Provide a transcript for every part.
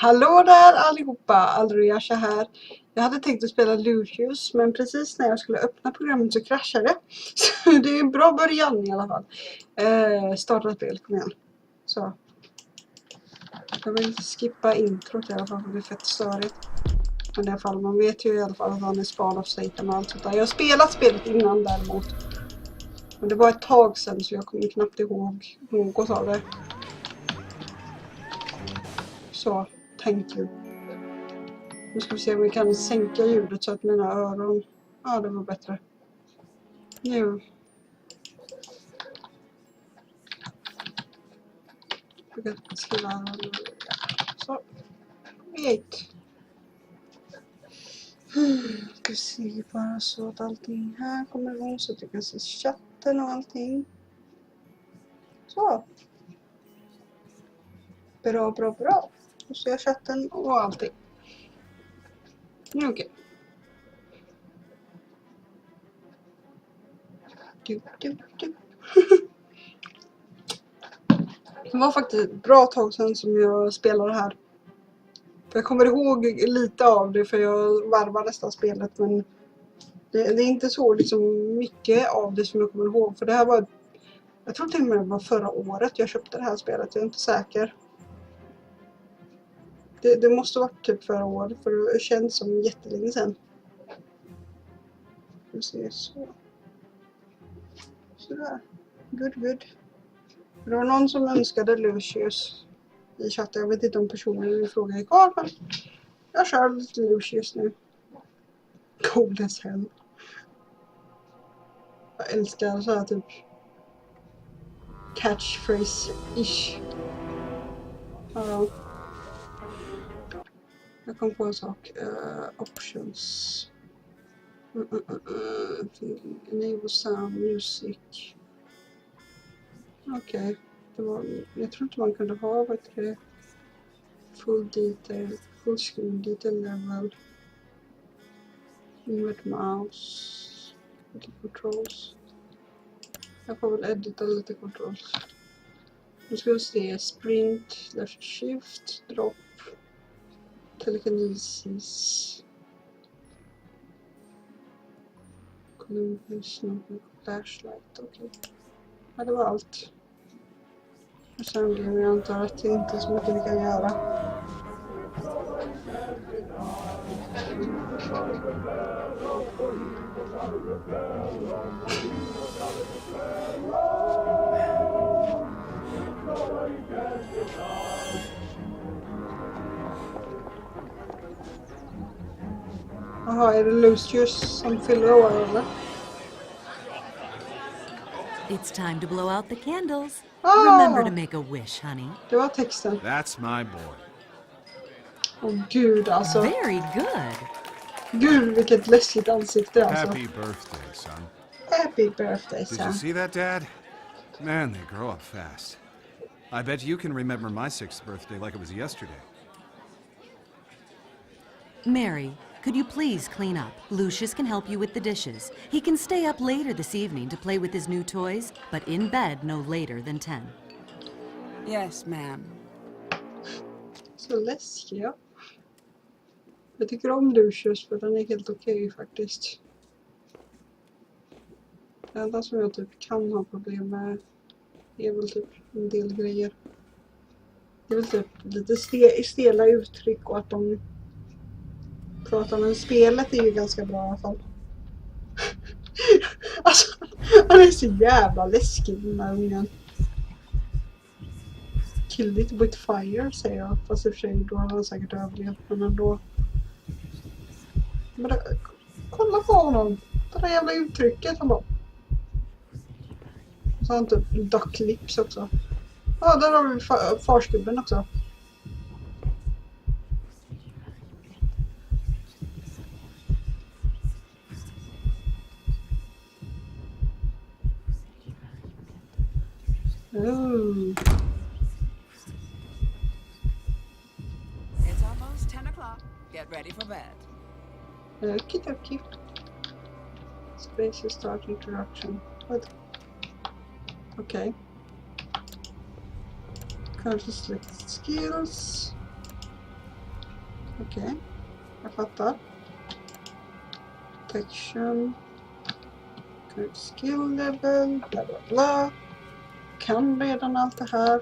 Hallå där allihopa, Aldriasha här. Jag hade tänkt att spela Lucius, men precis när jag skulle öppna programmet så kraschade det. Så det är en bra början i alla fall. Starta spel, kom igen. Så. Jag vill skippa introt i alla fall, för det är fett störigt. Men i alla fall, man vet ju i alla fall att han är Spawn of Satan och allt sånt där. Jag har spelat spelet innan däremot. Men det var ett tag sedan så jag kommer knappt ihåg något av det. Så, thank you. Nu ska vi se om vi kan sänka ljudet så att mina öron... Ja, det var bättre. Nu. Jag kan skriva... Så. Wait. Ska se bara så att allting här kommer igång så att jag kan se chatten och allting. Så. Bra, bra, bra. Nu ser jag chatten och allting. Nu okej. Det var faktiskt ett bra tag sedan som jag spelade här. För jag kommer ihåg lite av det för jag varvar nästan spelet, men det är inte så liksom mycket av det som jag kommer ihåg. För det här var, jag tror till och med det var förra året jag köpte det här spelet, jag är inte säker. Det måste varit typ förra året för det känns som jättelänge sedan. Vi ser så. Sådär. Good. Det var någon som önskade Lucius i chatten. Jag vet inte om personen vill fråga kvar, men jag kör lite Lucius nu. Cool as hell. Jag älskar så här typ catchphrase-ish. Ja. Jag kom på en sak. Options. Enable sound, music. Okej. Jag tror inte man kunde ha det. Full detail, full screen detail level. Invert mouse. Lite controls. Jag får väl edita lite controls. Nu ska vi se sprint, left shift, drop, telekinesis. Columbus, flashlight, okej. Ja, det var allt. Och sen blir jag antar att det inte är så mycket vi kan göra. Jaha, är det Lucius som fyller år eller? It's time to blow out the candles. Remember to make a wish, honey. Det var texten. That's my boy. Åh gud alltså. Very good. Gud vilket läskigt ansikte alltså. Happy birthday, son. Happy birthday, Did you son. see that, Dad? Man, they grow up fast. I bet you can remember my 6th birthday like it was yesterday. Mary, could you please clean up? Lucius can help you with the dishes. He can stay up later this evening to play with his new toys, but in bed no later than 10. Yes, ma'am. Så läskiga. Jag tycker om Lucius för den är helt okej faktiskt. Det enda som jag typ kan ha problem med är väl typ en del grejer. Det är väl typ lite stela uttryck och att de pratar, men spelet är ju ganska bra i alla fall. Alltså, han är så jävla läskig den här ungen. Kill it with fire säger jag, fast i och för sig då har han säkert överlevt, men ändå. Men kolla på honom, det där jävla uttrycket han bara. Så har han typ duck lips också. Ja, där har vi farskubben också. Ooh. It's almost 10 o'clock. Get ready for bed. Okie. Space is start interaction. What? Okay. Currently select skills. Okej, jag fattar. Protection. Skill level, bla bla bla. Kan redan allt det här.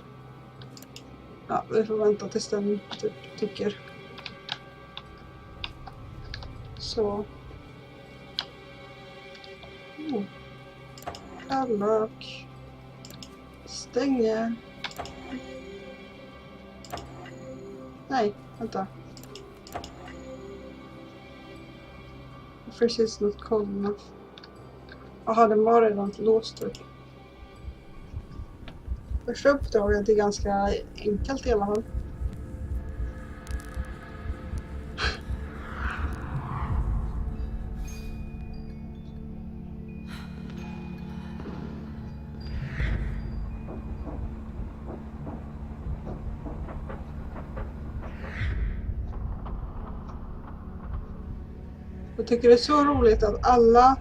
Ja, vi får vänta tills den typ tycker. Så. Kallök. Stänga. Nej, vänta. Fish is not cold enough. Jaha, den var redan låst upp. Första uppdraget är ganska enkelt i alla fall. Jag tycker det är så roligt att alla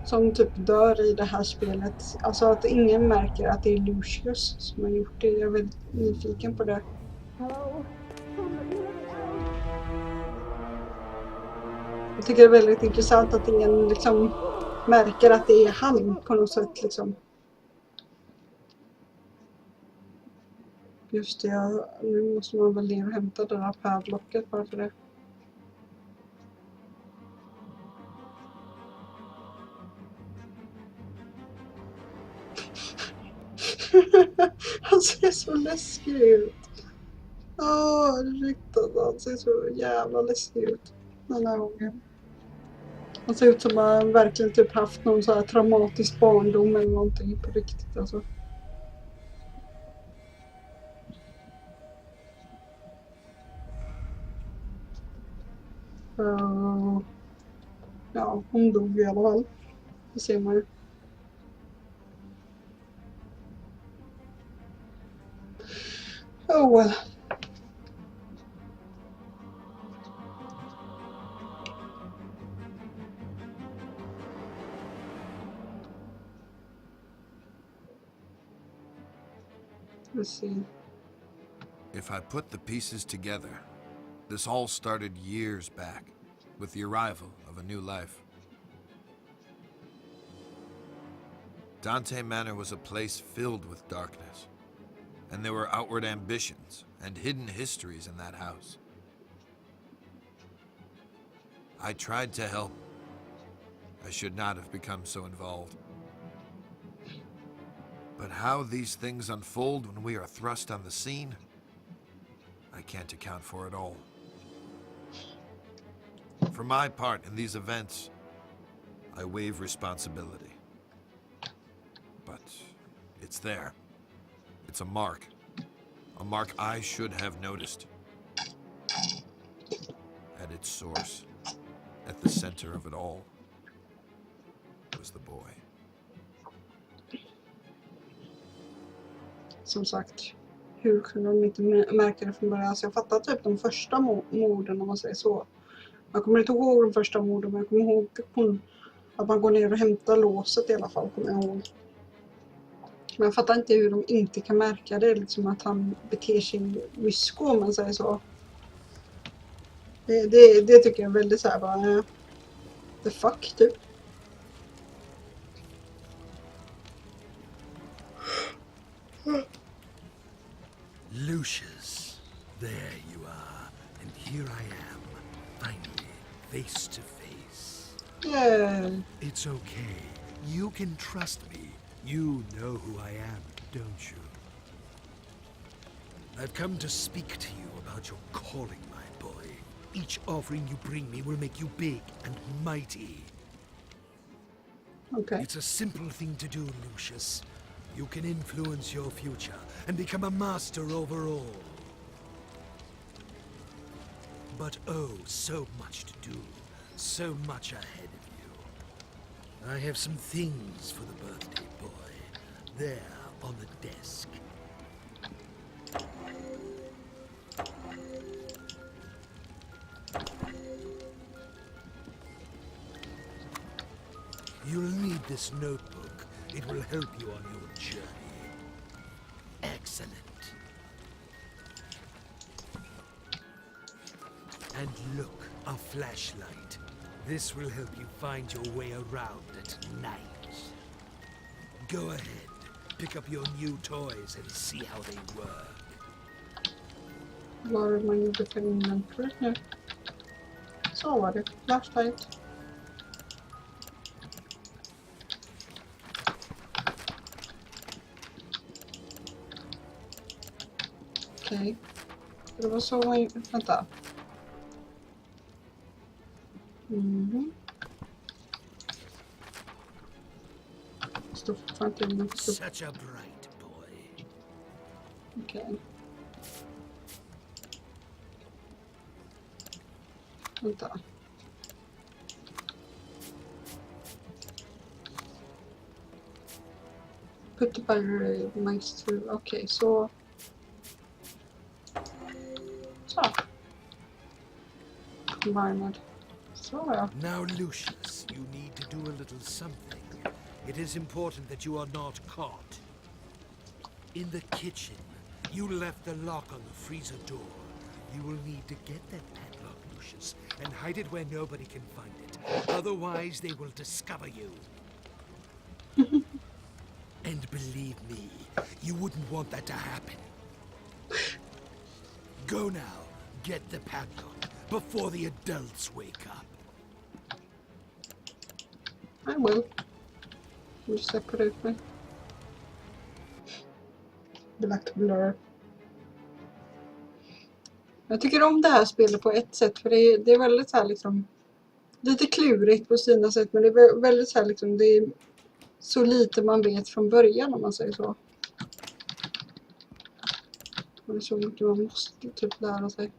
som typ dör i det här spelet, alltså att ingen märker att det är Lucius som har gjort det. Jag är väldigt nyfiken på det. Jag tycker det är väldigt intressant att ingen liksom märker att det är han på något sätt liksom. Just det, nu måste man väl ner och hämta det där padlocket bara för det. Han ser så läskig ut. Åh, riktigt. Han ser så jävla läskig ut den här gången. Han ser ut som att han verkligen typ haft någon så här traumatisk barndom eller någonting på riktigt alltså. Ja, hon dog i alla fall. Det ser man ju. Oh well. Let's see. If I put the pieces together, this all started years back, with the arrival of a new life. Dante Manor was a place filled with darkness, and there were outward ambitions and hidden histories in that house. I tried to help. I should not have become so involved. But how these things unfold when we are thrust on the scene, I can't account for it all. For my part in these events, I waive responsibility. But it's there. It's a mark I should have noticed. At its source, at the center of it all, was the boy. Som sagt, hur kunde de inte märka det från början? Så jag fattar typ de första morden om man säger så. Jag kommer inte ihåg de första morden, men jag kommer ihåg att man går ner och hämtar låset i alla fall, kommer jag ihåg. Men jag fattar inte hur de inte kan märka det, liksom att han beter sig mysko om man säger så. Det tycker jag är väldigt såhär bara, the fuck typ. Lucius, there you are, and here I am, finally, face to face. Yeah. It's okay. You can trust me. You know who I am, don't you? I've come to speak to you about your calling, my boy. Each offering you bring me will make you big and mighty. Okay. It's a simple thing to do, Lucius. You can influence your future and become a master over all. But oh, so much to do. So much ahead of you. I have some things for the birthday boy. There, on the desk. You'll need this notebook. It will help you on your journey. Excellent. And look, a flashlight. This will help you find your way around at night. Go ahead, pick up your new toys and see how they work. Var man gjorde för inventory nu. Så var det. Flashlight. Okej. Det var så man... Vänta. Står fortfarande inte inne. Such a bright boy. Okej. Vänta. Put the battery next to... Okej, så... Så. Combined. Så ja. Now, Lucius, you need to do a little something. It is important that you are not caught. In the kitchen, you left the lock on the freezer door. You will need to get that padlock, Lucius, and hide it where nobody can find it. Otherwise, they will discover you. And believe me, you wouldn't want that to happen. Go now, get the padlock, before the adults wake up. I will. You separate me. Black blur. Jag tycker om det här spelet på ett sätt, för det är väldigt så här liksom lite klurigt på sina sätt, men det är väldigt så här liksom, det är så lite man vet från början, om man säger så. Och det är så mycket man måste typ lära sig.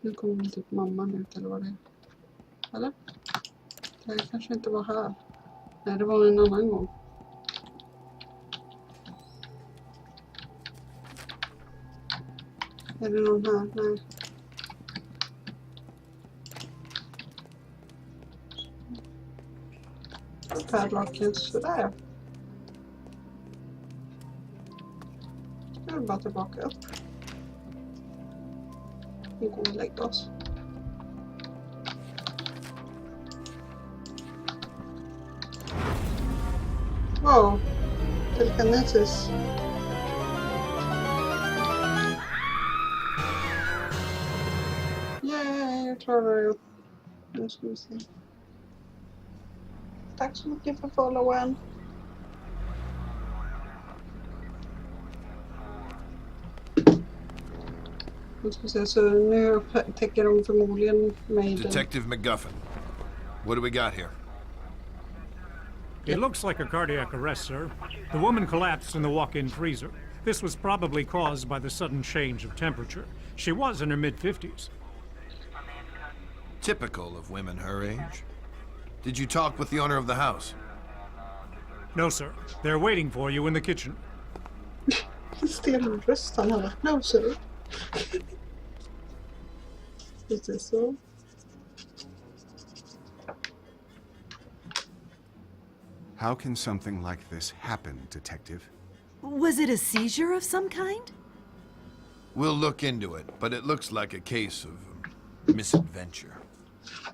Nu kommer typ mamman ut, eller vad det är. Eller? Det kanske inte var här. Nej, det var en annan gång. Är det någon här? Nej. Padlocken, sådär ja. Nu är det bara tillbaka upp. Nu går vi och lägger oss. Wow, telekinesis. Yay, jag klarar det. Nu ska vi se. Tack så mycket för followen. Nu ska vi se, så nu täcker de förmodligen mig. Detective McGuffin, what do we got here? It looks like a cardiac arrest, sir. The woman collapsed in the walk-in freezer. This was probably caused by the sudden change of temperature. She was in her mid-50s. Typical of women her age. Did you talk with the owner of the house? No, sir. They're waiting for you in the kitchen. Stel röst han hade. No, sir. Lite så. How can something like this happen, Detective? Was it a seizure of some kind? We'll look into it, but it looks like a case of misadventure.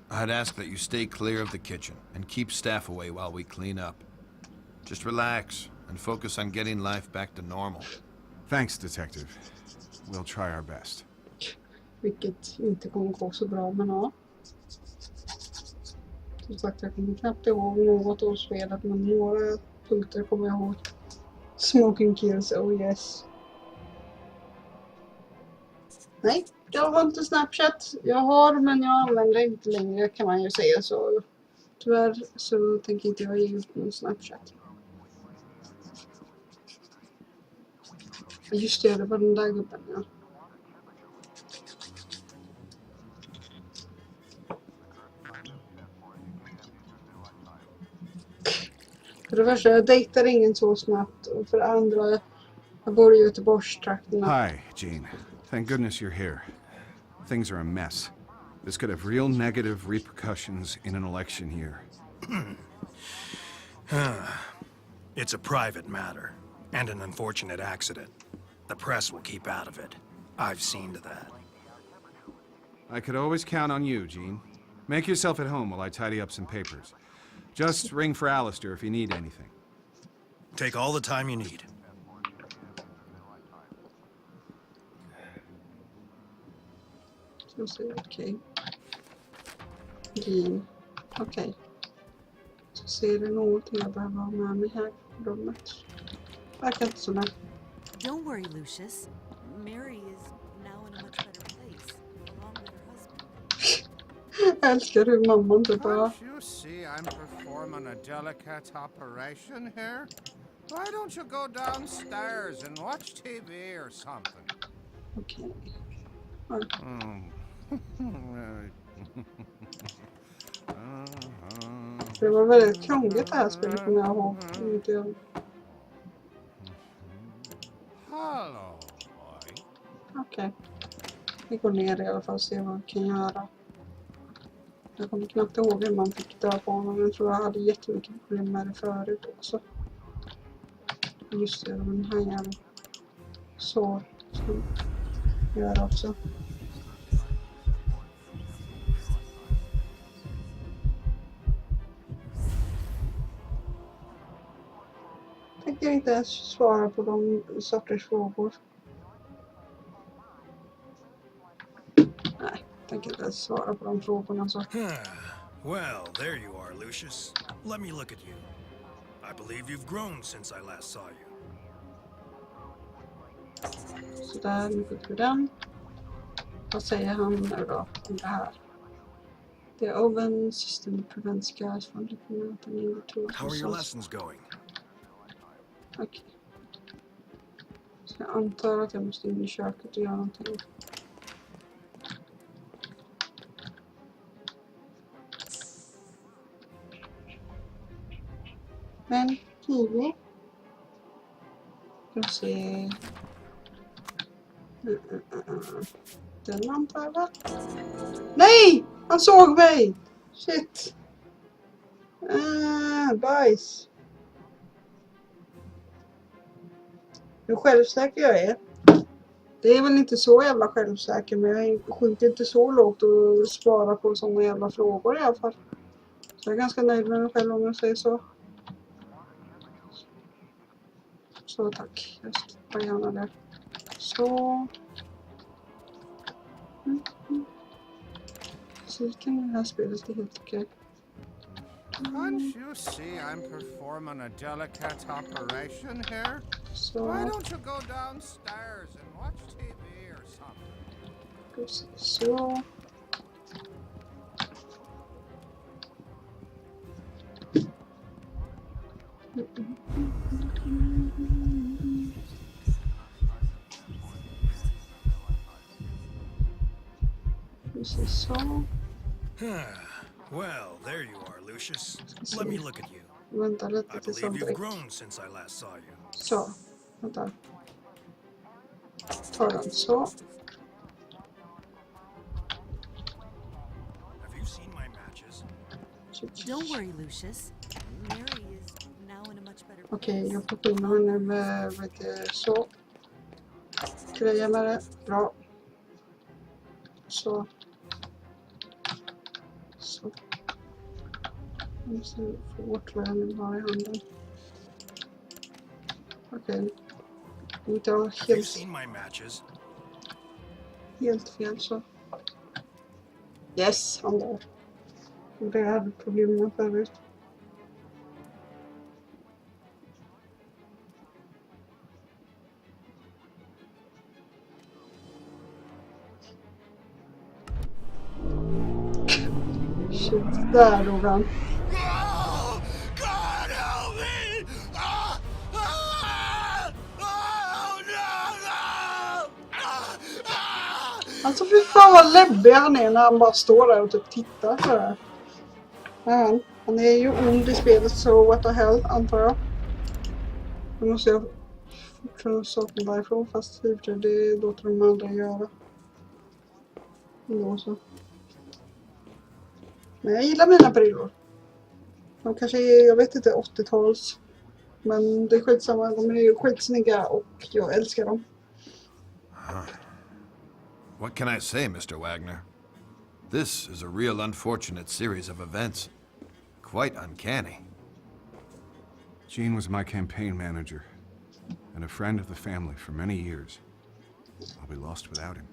I'd ask that you stay clear of the kitchen and keep staff away while we clean up. Just relax and focus on getting life back to normal. Thanks, Detective. We'll try our best. Vilket inte kommer gå så bra, men ja. Som sagt, jag kommer knappt ihåg något av spelet, men några punkter kommer jag ihåg. Smoking kills, oh yes. Nej, jag har inte Snapchat. Jag har, men jag använder inte längre, kan man ju säga. Så tyvärr så tänker inte jag ge ut någon Snapchat. Just det, det var den där gubben, ja. För det första, jag dejtar ingen så snabbt. Och för det andra, jag bor i Göteborgstrakterna. Hi, Jean. Thank goodness you're here. Things are a mess. This could have real negative repercussions in an election year. It's a private matter, and an unfortunate accident. The press will keep out of it. I've seen to that. I could always count on you, Gene. Make yourself at home while I tidy up some papers. Just ring for Alistair if you need anything. Take all the time you need. Så ser jag okej. Gin. Okej. Så ser det någonting jag behöver ha med mig här i rummet. Verkar inte så där. Don't worry, Lucius. Mary is now in a much better place, along with her husband. Jag älskar hur mamman typ bara... Can't you see I'm performing a delicate operation here? Why don't you go downstairs and watch TV or something? Okej. Oj. Det var väldigt krångligt det här spelet, kommer jag ihåg. Hello, boy. Okej. Vi går ner i alla fall och ser vad vi kan göra. Jag kommer knappt ihåg hur man fick dö på honom. Jag tror jag hade jättemycket problem med det förut också. Just det, den här jävla sår som gör också. Jag tänker inte ens svara på de sorters frågor. Nej, jag tänker inte ens svara på de frågorna så. Well, there you are, Lucius. Let me look at you. I believe you've grown since I last saw you. Så där, nu skjuter vi den. Vad säger han nu då om det här? The oven system prevents gas from leaking out and in the tools. How are your lessons going? Okej. Så jag antar att jag måste in i köket och göra någonting. Men kiwi. Ska vi se. Den antar jag va? Nej! Han såg mig! Shit. Bajs. Hur självsäker jag är. Det är väl inte så jävla självsäker, men jag skjuter inte så lågt och sparar på såna jävla frågor i alla fall. Så jag är ganska nöjd med mig själv om jag säger så. Så tack. Jag stoppar gärna det. Så. Musiken i det här spelet är helt okej. Can't you see I'm performing a delicate operation here? Så. Why don't you go downstairs and watch TV or something? Så. Så. Well, there you are, Lucius. Let me look at you. Vänta lite I tills believe han you've direkt. grown since I last saw you. Så. Vänta. Ta den så. Have you seen my matches? Don't worry, Lucius. Mary is now in a much better place. Okej, jag får skynda mig nu med så. Greja med det. Bra. Så. Så. Jag måste få bort vad jag nu har i handen. Okej. Inte ha Have you helt, seen my matches? helt fel så. Yes, han där. Det jag hade problem med förut. Shit, där dog han. Oh, God help me! Oh, no! Alltså fy fan vad läbbig han är när han bara står där och typ tittar på det här. Ja, han är ju ond i spelet så what the hell antar jag. Nu måste jag fortfarande sakna därifrån fast det låter de andra göra. Då så. Men jag gillar mina brillor. De kanske är, jag vet inte, 80-tals. Men det är skitsamma, de är ju skitsnygga och jag älskar dem. What can I say, Mr. Wagner? This is a real unfortunate series of events. Quite uncanny. Gene was my campaign manager and a friend of the family for many years. I'll be lost without him.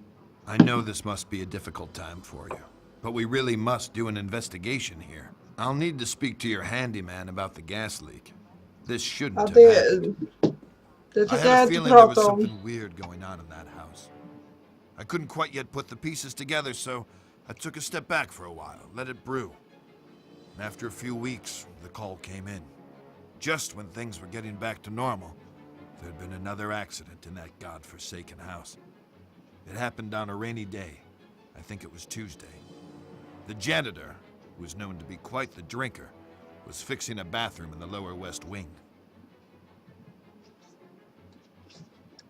I know this must be a difficult time for you, but we really must do an investigation here. I'll need to speak to your handyman about the gas leak. This shouldn't Ja, have happened. det I tycker had jag a inte feeling there was prata om. something weird going on in that house. I couldn't quite yet put the pieces together, so I took a step back for a while, let it brew. And after a few weeks, the call came in. Just when things were getting back to normal, there'd been another accident in that godforsaken house. It happened on a rainy day. I think it was Tuesday. The janitor, who was known to be quite the drinker, was fixing a bathroom in the lower west wing.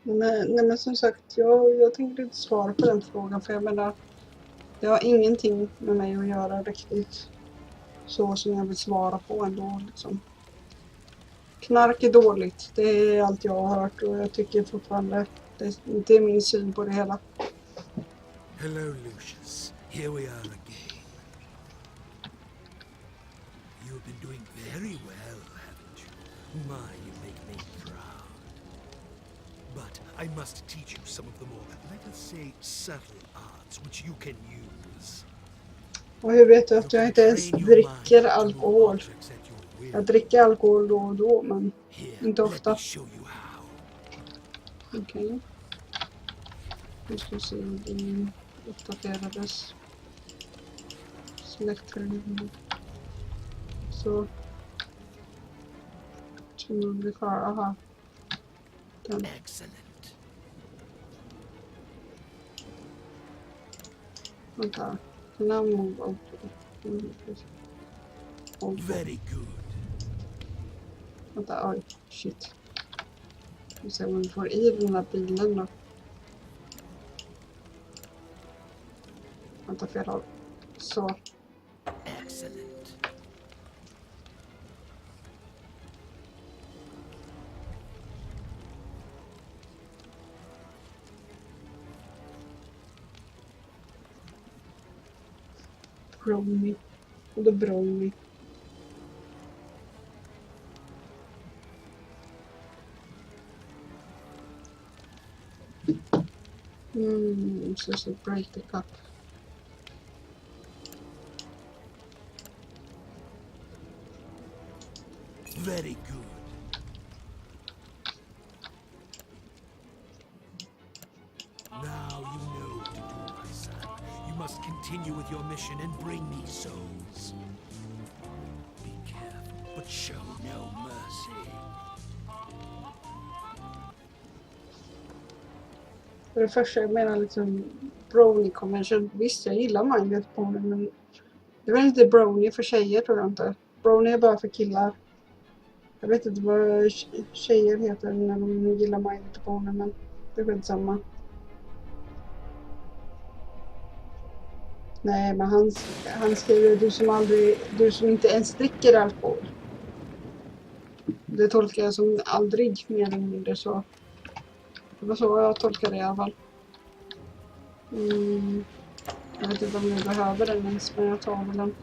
Men som sagt, jag tänker inte svara på den frågan, för jag menar, det har ingenting med mig att göra riktigt så som jag vill svara på ändå liksom. Knark är dåligt, det är allt jag har hört, och jag tycker fortfarande det är min syn på det hela. Hello, Lucius. Here we are again. You've been doing very well, haven't you? My, you make me proud. But I must teach you some of the more, let us say, subtle arts which you can use. Och hur vet du att jag inte ens dricker alkohol? Jag dricker alkohol då och då, men inte ofta. Okej. Nu ska vi se om det uppdaterades. Select her. Så. Så blir kvar, aha. Den. Excellent. Vänta. Now move up. Very good. Vänta, oj, shit. Vi ser om vi får i den här bilen då. Vänta, fel håll. Så. Excellent. Brownie. Och då brownie. So break the cup. Very good. Now you know what to do, my son. You must continue with your mission and bring me souls. Be careful, but show no mercy. För det första, jag menar liksom brownie convention. Visst, jag gillar Minded Pony, men det är väl inte brownie för tjejer, tror jag inte. Brownie är bara för killar. Jag vet inte vad tjejer heter när de gillar Minded Pony, men det är väl samma. Nej, men han skriver du som inte ens dricker alkohol. Det tolkar jag som aldrig, mer eller mindre, så. Det var så jag tolkar det i alla fall. Jag vet inte om jag behöver den ens, men jag tar väl den.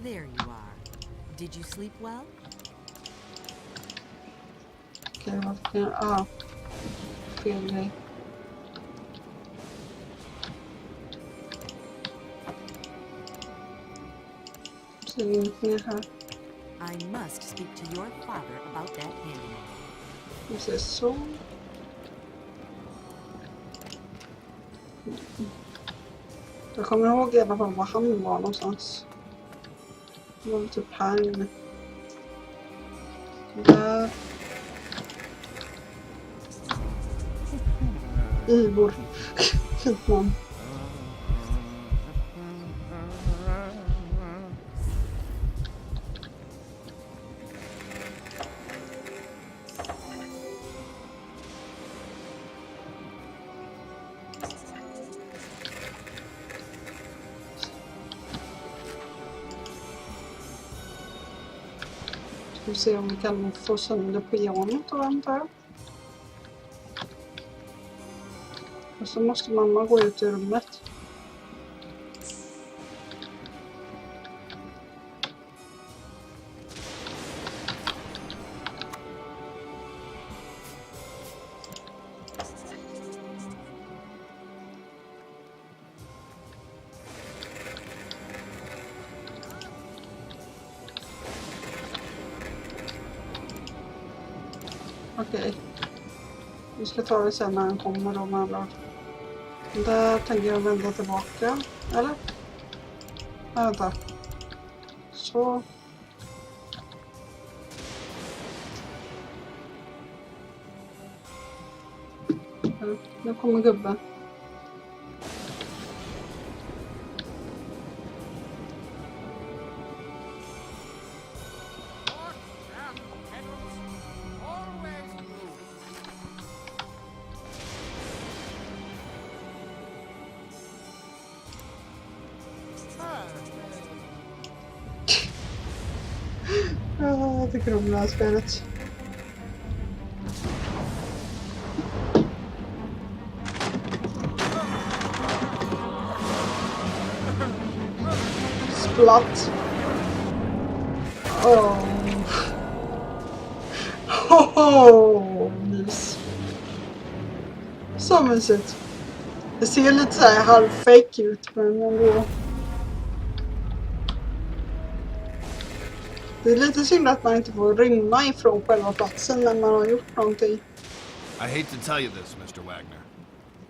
There you are. Did you sleep well? Okej, vad kan jag... fel grej. Så det är inget mer här. I must speak to your father about that handyman. Vi ser så. Jag kommer ihåg i alla fall var han var någonstans. Det var typ här inne. Där. Ivor. Fint namn. Vi får se om vi kan få sönder pianot, antar jag. Och så måste mamma gå ut ur rummet. Okej. Vi ska ta det sen när han kommer då med andra. Där tänker jag vända tillbaka. Eller? Vänta. Så. Nu kommer gubben. Jag tycker om det här spelet. Splatt. Mys. Så mysigt. Det ser lite så här halvfake ut, men ändå. Det är lite synd att man inte får rymma ifrån själva platsen när man har gjort någonting. I hate to tell you this, Mr. Wagner,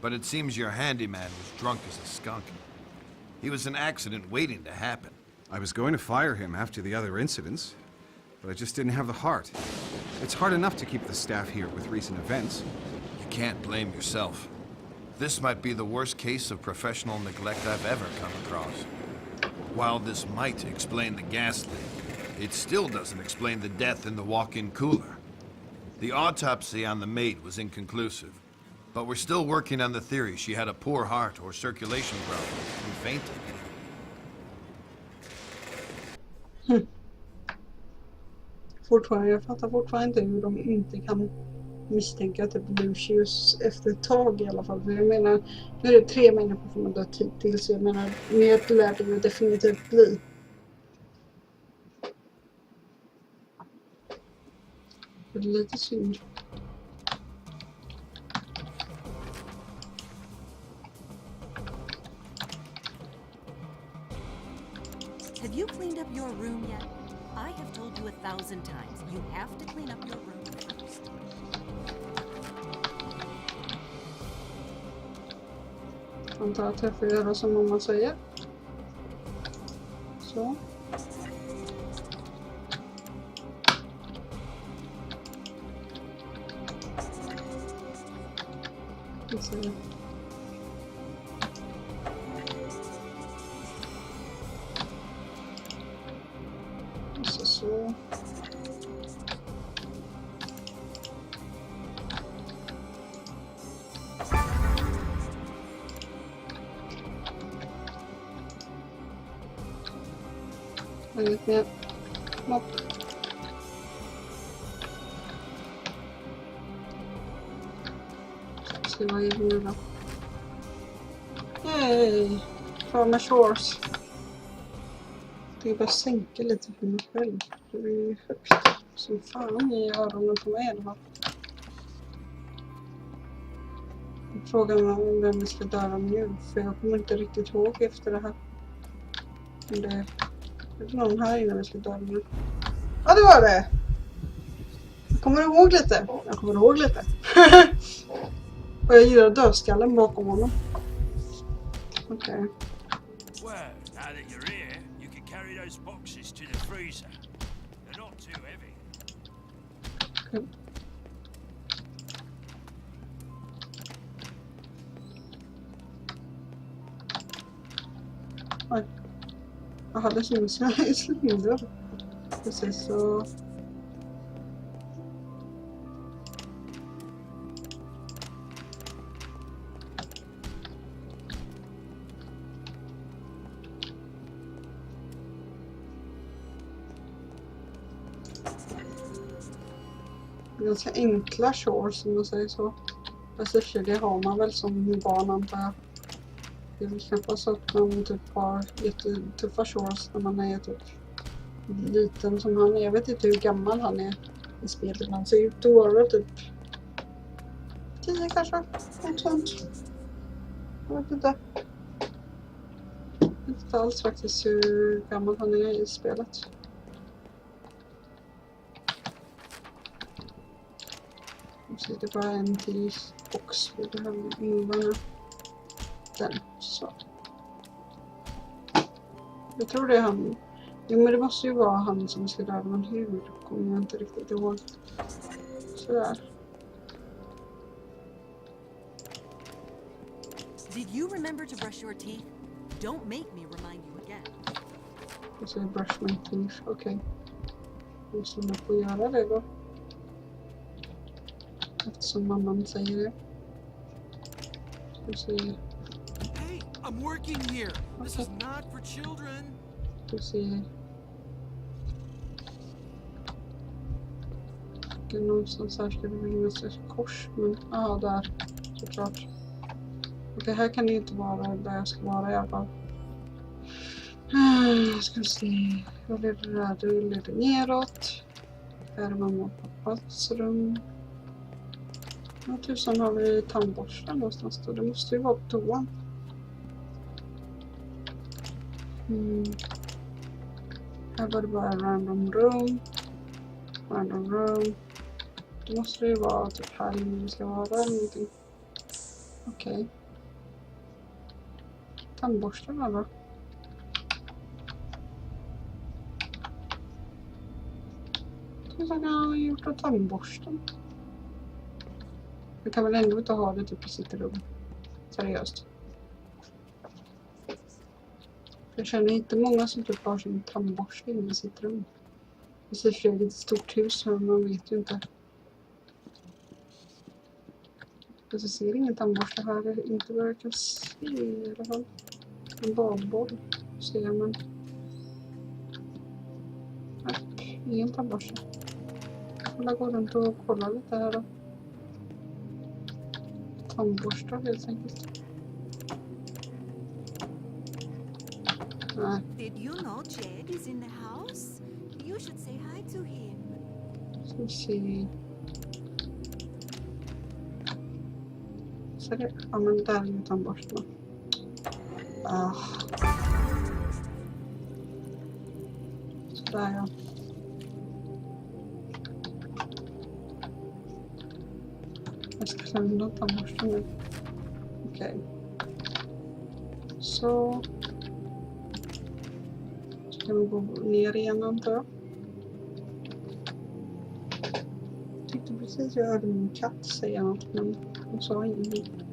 but it seems your handyman was drunk as a skunk. He was an accident waiting to happen. I was going to fire him after the other incidents, but I just didn't have the heart. It's hard enough to keep the staff here with recent events. You can't blame yourself. This might be the worst case of professional neglect I've ever come across. While this might explain the gas leak, it still doesn't explain the death in the walk-in cooler. The autopsy on the maid was inconclusive, but we're still working on the theory she had a poor heart or circulation problem and fainted. Fortfarande, jag fattar fortfarande inte hur de inte kan misstänka typ Lucius efter ett tag i alla fall. För jag menar, nu är det 3 människor som har dött hittills, så jag menar, mer lär det ju definitivt bli. Det är lite synd. Have you cleaned up your room yet? I have told you 1,000 times. You have to clean up your room first. Antar att jag får göra som mamma säger. Så. Vi ser. Så. Inget mer. Mopp. Se vad är det nu då? Hej! Farmer Shores. Jag bara sänka lite för mig själv. Det är ju högst som fan i öronen på mig i alla fall. Frågan är vem vi ska döda nu, för jag kommer inte riktigt ihåg efter det här. Men det är någon här innan vi ska döda nu. Ja, det var det! Jag kommer ihåg lite. Och jag gillar dödskallen bakom honom. Okej. Well, now that you're here, you can carry those boxes to the freezer. They're not too heavy. Oj. Jag hade slingor. Precis så. Ganska enkla shores, som man säger så. Resurser, det har man väl som barn antar jag. Det är väl knappast så att man typ har jättetuffa shorts när man är typ liten som han är. Jag vet inte hur gammal han är i spelet. Han ser ut att vara typ 10 kanske. Något sånt. Jag vet inte. Jag vet inte alls faktiskt hur gammal han är i spelet. Så det är bara en till box vi behöver movarna. Den, så. Jag tror det är han. Jo, men det måste ju vara han som ska döda, men hur kommer jag inte riktigt ihåg. Sådär. Did you remember to brush your teeth? Don't make me remind you again. Jag ska brush my teeth, okej. Jag måste man få göra det då. Eftersom mamman säger det. Ska se. Hey, I'm working here. This is not for children. Ska se. Det är någonstans här ska det finnas ett kors, men där, såklart. Okej, här kan det inte vara där jag ska vara i alla fall. Ska vi se. Jag leder där, du leder neråt. Här är mamma och pappas rum. Vad tusan har vi tandborsten någonstans då? Det måste ju vara på toan. Här var det bara random room. Random room. Det måste ju vara typ här inne vi ska vara eller någonting. Okej. Tandborsten eller? Tusan jag har gjort av tandborsten. Jag kan väl ändå inte ha det typ i sitt rum. Seriöst. Jag känner inte många som typ har sin tandborste i sitt rum. Precis för det är ett stort hus så man vet ju inte. Jag ser ingen tandborste här. Det är inte vad jag kan se i alla fall. En badboll ser man. Nej, ingen tandborste. Jag går runt och kollar lite här då. Tandborstar helt enkelt. Nej. Did you know Jed is in the house? You should say hi to him. Ska vi se. Så det, ja men där är ju tandborstarna. Sådär ja. Jag ska lämna tandborsten nu. Okej. Så. Ska vi gå ner igen antar jag. Jag tyckte precis jag hörde min katt säga något men hon sa ingenting.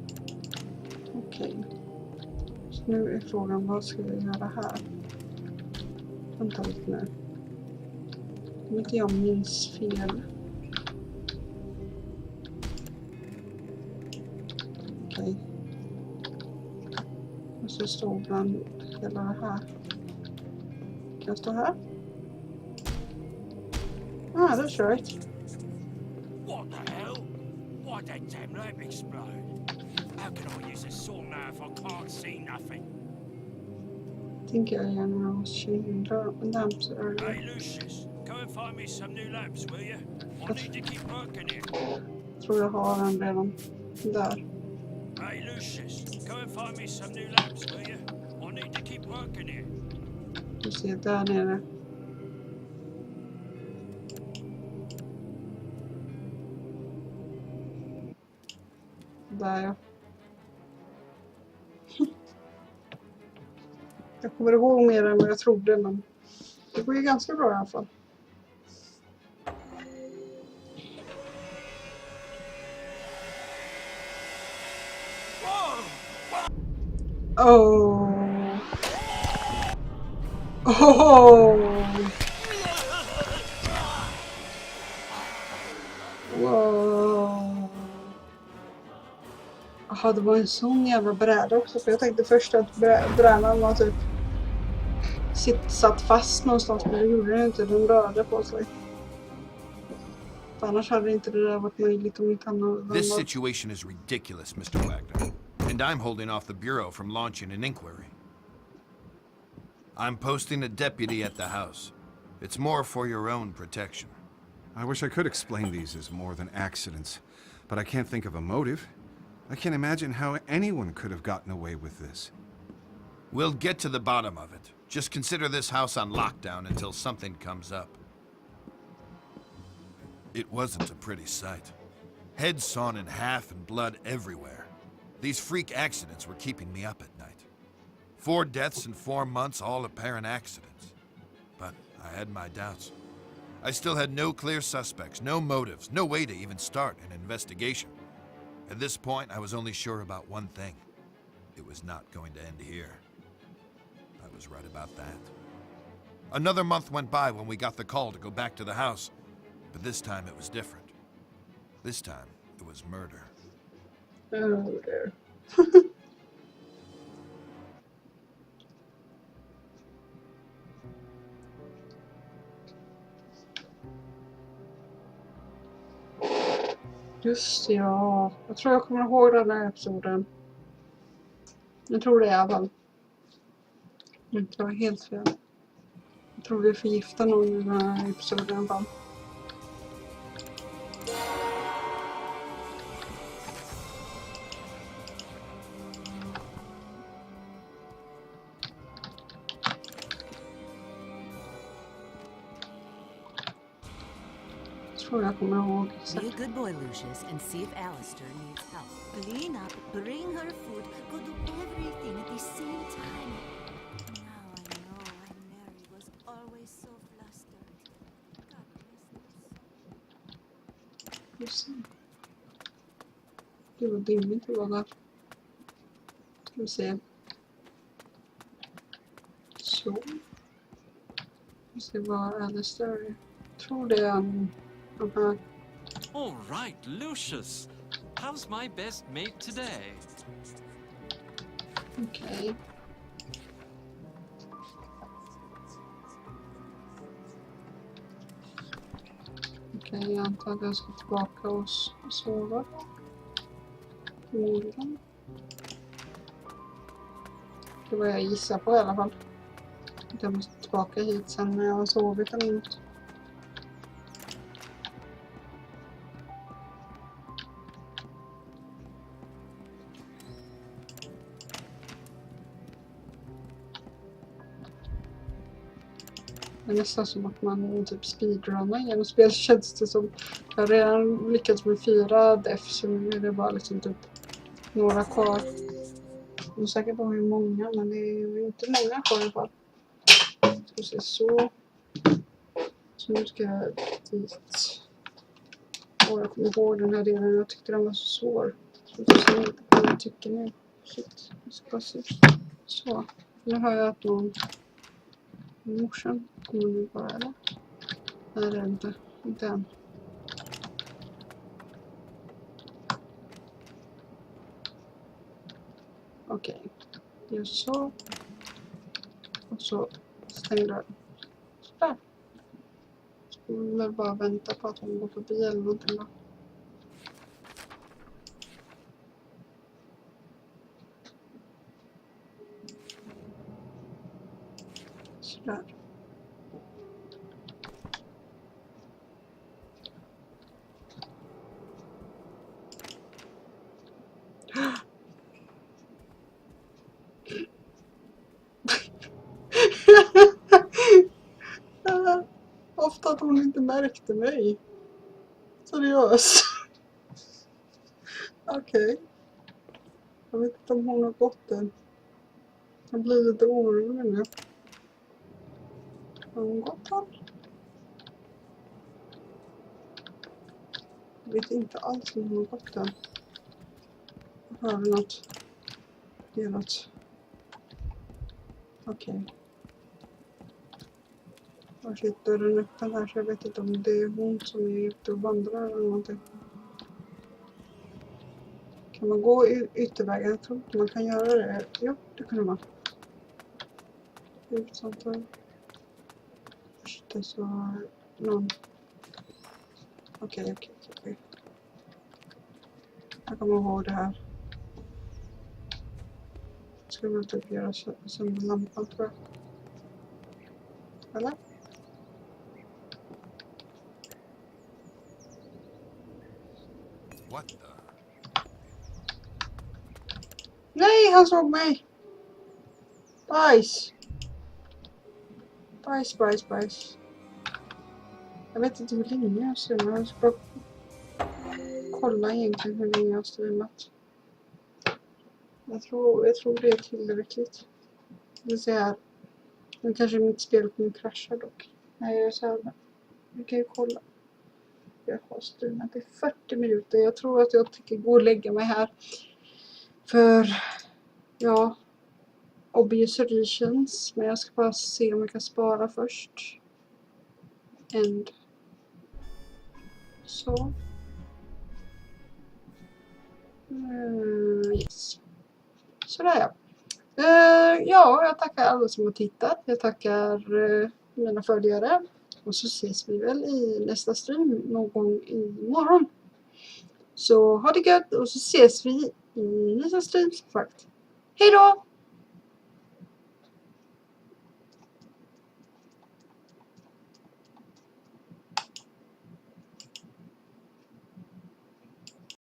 Okej. Så nu är frågan vad ska vi göra här? Vänta lite nu. Om inte jag minns fel. Okej. Och så står bland hela det här. Kan jag stå här? That's right. What the hell? Why that damn lamp explode? How can I use a saw now if I can't see nothing? Think I was changing lamps earlier. Hey Lucius, go and find me some new lamps, will you? I need to keep working here. Tror jag har den redan där. Hey Lucius, go and find me some new lamps, will you? I need to keep working here. Du ser där nere. Där ja. Jag kommer ihåg mer än vad jag trodde men det går ju ganska bra i alla fall. Oh. Wow. Jaha, det var en sån jävla bräda också. För jag tänkte först att brädan var typ satt fast någonstans. Men det gjorde den inte. Den rörde på sig. För annars hade inte det där varit möjligt om inte han hade... This situation is ridiculous, Mr. Wagner. And I'm holding off the Bureau from launching an inquiry. I'm posting a deputy at the house. It's more for your own protection. I wish I could explain these as more than accidents, but I can't think of a motive. I can't imagine how anyone could have gotten away with this. We'll get to the bottom of it. Just consider this house on lockdown until something comes up. It wasn't a pretty sight. Heads sawn in half and blood everywhere. These freak accidents were keeping me up at night. 4 deaths in 4 months, all apparent accidents. But I had my doubts. I still had no clear suspects, no motives, no way to even start an investigation. At this point, I was only sure about one thing. It was not going to end here. I was right about that. Another month went by when we got the call to go back to the house. But this time it was different. This time it was murder. Oh dear. Just ja. Jag tror jag kommer ihåg den här episoden. Jag tror det i alla fall. Det inte var helt fel. Jag tror vi förgiftar någon i den här episoden i alla fall. Tror jag kommer ihåg exakt. Be a good boy, Lucius, and see if Alistair needs help. Clean up, bring her food, go do everything at the same time. Now I know why Mary was always so flustered. God bless them. Just det var dimmigt det var där. Ska vi se. Så. Vi ska vad Alistair är. Jag tror det är en... All right, Lucius. How's my best mate today? Okej. Okej, jag antar att jag ska tillbaka och sova. Förmodligen. Det var jag gissar på i alla fall. Att jag måste tillbaka hit sen när jag har sovit eller något. Det är nästan som att man typ speedrunnar genom spel, känns det som. Jag har redan lyckats med 4 deaths, så nu är det bara liksom typ några kvar. Jag är säker på hur många, men det är inte många kvar i alla fall. Ska se så. Så nu ska jag dit. Och jag kommer ihåg den här delen, jag tyckte den var så svår. Så jag får se vad jag tycker nu. Shit, jag ska bara se. Så, nu har jag att någon... Morsan kommer nu bara, eller? Nej, det är inte. Inte än. Okej. Gör så. Och så stänger jag. Sådär. Ska vi väl bara vänta på att hon går förbi eller någonting då. Sådär. Ofta att hon inte märkte mig. Seriöst. Okej. Jag vet inte om hon har gått än. Jag blir lite orolig nu. Har hon gått än? Jag vet inte alls om hon har gått än. Jag hör något. Det är något. Okej. Jag sitter dörren öppen här så jag vet inte om det är hon som är ute och vandrar eller någonting. Kan man gå yttervägen? Jag tror inte man kan göra det. Jo, det kunde man. Utsamtal. Först så någon Okej. Jag kommer ihåg det här. Ska vi typ göra sönder lampan, tror jag. Eller? What the? Nej, han såg mig! Bajs! Bajs. Jag vet inte hur länge jag har streamat. Jag ska bara kolla egentligen hur länge jag har streamat. Jag tror det är tillräckligt. Vi ser här. Nu kanske mitt spel kommer krascha dock. Nej, jag är så här. Vi kan ju kolla. Jag har streamat i 40 minuter. Jag tror att jag tänker gå och lägga mig här. För, ja, obvious reasons. Men jag ska bara se om jag kan spara först. End. Så. Yes. Sådär ja. Ja, jag tackar alla som har tittat. Jag tackar mina följare. Och så ses vi väl i nästa stream någon gång imorgon. Så ha det gött och så ses vi i nästa stream som sagt. Hej då!